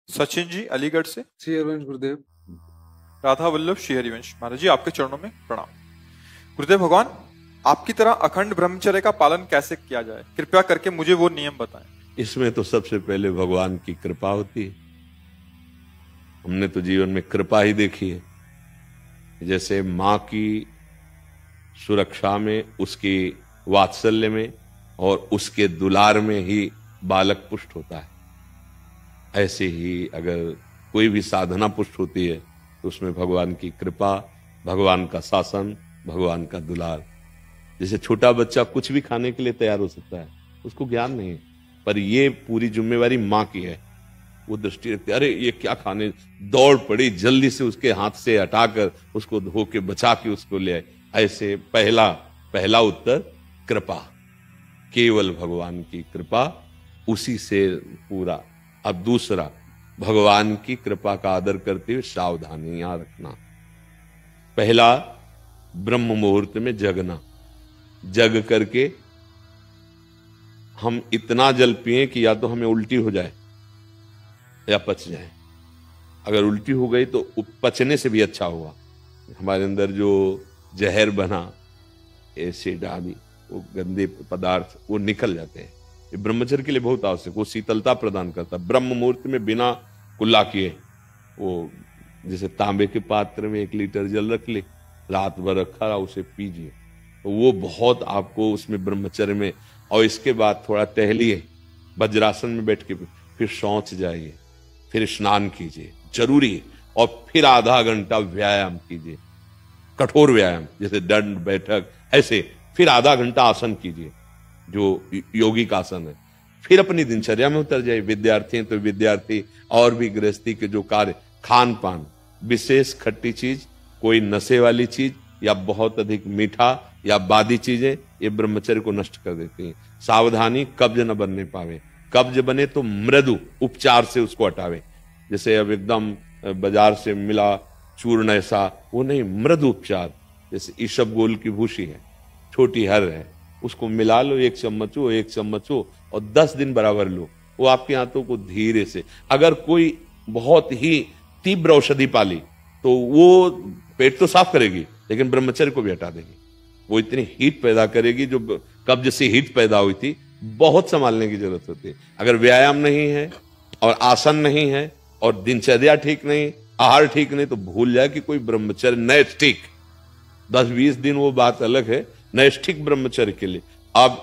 सचिन जी अलीगढ़ से। श्री हरिवंश गुरुदेव। राधा वल्लभ श्री हरिवंश महाराज जी, आपके चरणों में प्रणाम। गुरुदेव भगवान, आपकी तरह अखंड ब्रह्मचर्य का पालन कैसे किया जाए, कृपया करके मुझे वो नियम बताएं। इसमें तो सबसे पहले भगवान की कृपा होती है। हमने तो जीवन में कृपा ही देखी है। जैसे मां की सुरक्षा में, उसकी वात्सल्य में और उसके दुलार में ही बालक पुष्ट होता है, ऐसे ही अगर कोई भी साधना पुष्ट होती है तो उसमें भगवान की कृपा, भगवान का शासन, भगवान का दुलार। जैसे छोटा बच्चा कुछ भी खाने के लिए तैयार हो सकता है, उसको ज्ञान नहीं है, पर ये पूरी जिम्मेवारी मां की है। वो दृष्टि रखती, अरे ये क्या खाने, दौड़ पड़ी, जल्दी से उसके हाथ से हटाकर उसको धो के बचा के उसको ले आए। ऐसे पहला उत्तर कृपा, केवल भगवान की कृपा, उसी से पूरा। अब दूसरा, भगवान की कृपा का आदर करते हुए सावधानियां रखना। पहला, ब्रह्म मुहूर्त में जगना, जग करके हम इतना जल पिए कि या तो हमें उल्टी हो जाए या पच जाए। अगर उल्टी हो गई तो पचने से भी अच्छा हुआ, हमारे अंदर जो जहर बना, एसिड आदि, वो गंदे पदार्थ वो निकल जाते हैं। ये ब्रह्मचर्य के लिए बहुत आवश्यक, वो शीतलता प्रदान करता है। ब्रह्म मुहूर्त में बिना कुल्ला किए, वो जैसे तांबे के पात्र में 1 लीटर जल रख ले, रात भर रखा रहा, उसे पीजिए, तो वो बहुत आपको उसमें ब्रह्मचर्य में। और इसके बाद थोड़ा टहलिए, वज्रासन में बैठ के, फिर शौच जाइए, फिर स्नान कीजिए, जरूरी है। और फिर आधा घंटा व्यायाम कीजिए, कठोर व्यायाम, जैसे दंड बैठक, ऐसे। फिर आधा घंटा आसन कीजिए जो योगी का आसन है। फिर अपनी दिनचर्या में उतर जाइए। विद्यार्थी हैं तो विद्यार्थी, और भी गृहस्थी के जो कार्य, खान पान, विशेष खट्टी चीज, कोई नशे वाली चीज या बहुत अधिक मीठा या बादी चीजें, ये ब्रह्मचर्य को नष्ट कर देती हैं। सावधानी, कब्ज न बनने पावे। कब्ज बने तो मृदु उपचार से उसको हटावे। जैसे अब एकदम बाजार से मिला चूर्ण ऐसा, वो नहीं, मृदु उपचार। जैसे ईसबगोल की भूसी है, छोटी हर है, उसको मिला लो, 1 चम्मच हो, 1 चम्मच हो, और 10 दिन बराबर लो, वो आपके हाथों को धीरे से। अगर कोई बहुत ही तीव्र औषधि पाली तो वो पेट तो साफ करेगी, लेकिन ब्रह्मचर्य को भी हटा देगी। वो इतनी हीट पैदा करेगी, जो कब्ज से हीट पैदा हुई थी, बहुत संभालने की जरूरत होती है। अगर व्यायाम नहीं है और आसन नहीं है और दिनचर्या ठीक नहीं, आहार ठीक नहीं, तो भूल जाए कि कोई ब्रह्मचर्य नैष्ठिक 10-20 दिन वो बात अलग है, नैष्ठिक ब्रह्मचर्य के लिए। अब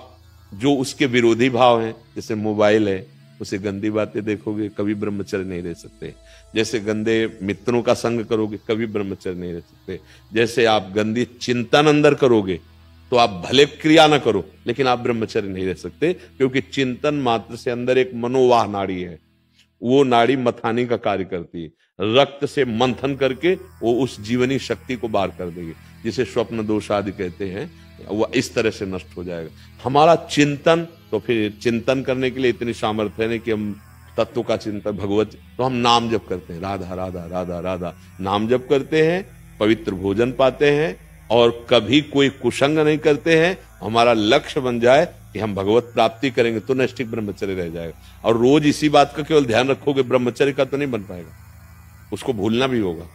जो उसके विरोधी भाव हैं, जैसे मोबाइल है, उसे गंदी बातें देखोगे, कभी ब्रह्मचर्य नहीं रह सकते। जैसे गंदे मित्रों का संग करोगे, कभी ब्रह्मचर्य नहीं रह सकते। जैसे आप गंदी चिंतन अंदर करोगे तो आप भले क्रिया ना करो, लेकिन आप ब्रह्मचर्य नहीं रह सकते, क्योंकि चिंतन मात्र से अंदर एक मनोवाह नाड़ी है, वो नाड़ी मथानी का कार्य करती है। रक्त से मंथन करके वो उस जीवनी शक्ति को बाहर कर देगी, जिसे स्वप्न दोष आदि कहते हैं, वो इस तरह से नष्ट हो जाएगा हमारा चिंतन। तो फिर चिंतन करने के लिए इतनी सामर्थ्य है कि हम तत्व का चिंतन, भगवत, तो हम नाम जप करते हैं, राधा राधा राधा राधा नाम जप करते हैं, पवित्र भोजन पाते हैं, और कभी कोई कुसंग नहीं करते हैं। हमारा लक्ष्य बन जाए कि हम भगवत प्राप्ति करेंगे, तो नैष्ठिक ब्रह्मचर्य रह जाएगा। और रोज इसी बात का केवल ध्यान रखोगे, ब्रह्मचर्य का तो नहीं बन पाएगा, उसको भूलना भी होगा।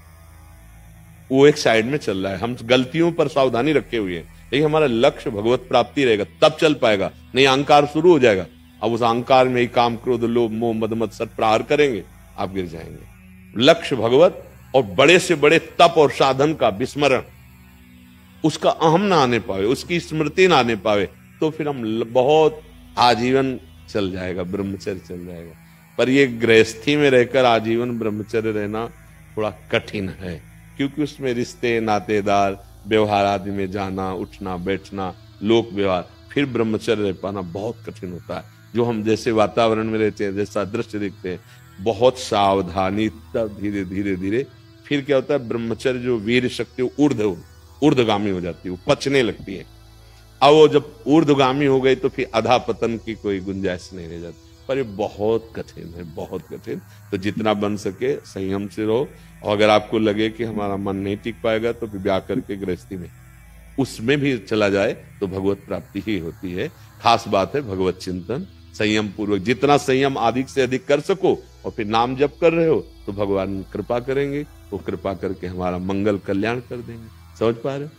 वो एक साइड में चल रहा है, हम गलतियों पर सावधानी रखे हुए हैं, लेकिन हमारा लक्ष्य भगवत प्राप्ति रहेगा, तब चल पाएगा। नहीं, अहंकार शुरू हो जाएगा, अब उस अहंकार में ही काम, क्रोध, लोभ, मोह, मद मत्सर प्रहार करेंगे, आप गिर जाएंगे। लक्ष्य भगवत, और बड़े से बड़े तप और साधन का विस्मरण, उसका अहम ना आने पावे, उसकी स्मृति ना आने पावे, तो फिर हम बहुत आजीवन चल जाएगा, ब्रह्मचर्य चल जाएगा। पर ये गृहस्थी में रहकर आजीवन ब्रह्मचर्य रहना थोड़ा कठिन है, क्योंकि उसमें रिश्ते, नातेदार, व्यवहार आदि में जाना, उठना, बैठना, लोक व्यवहार, फिर ब्रह्मचर्य रह पाना बहुत कठिन होता है। जो हम जैसे वातावरण में रहते हैं, जैसा दृश्य देखते हैं, बहुत सावधानी, तब धीरे धीरे धीरे फिर क्या होता है, ब्रह्मचर्य जो वीर शक्ति ऊर्ध्वगामी हो जाती है, वो पचने लगती है। अब वो जब ऊर्ध्वगामी हो गई तो फिर अधा पतन की कोई गुंजाइश नहीं रह जाती। पर ये बहुत कठिन है, बहुत कठिन। तो जितना बन सके संयम से रहो, और अगर आपको लगे कि हमारा मन नहीं टिक पाएगा तो फिर ब्याह करके गृहस्थी में उसमें भी चला जाए तो भगवत प्राप्ति ही होती है। खास बात है भगवत चिंतन, संयम पूर्वक, जितना संयम अधिक से अधिक कर सको और फिर नाम जप कर रहे हो तो भगवान कृपा करेंगे, वो कृपा करके हमारा मंगल कल्याण कर देंगे। समझ पा रहे हो?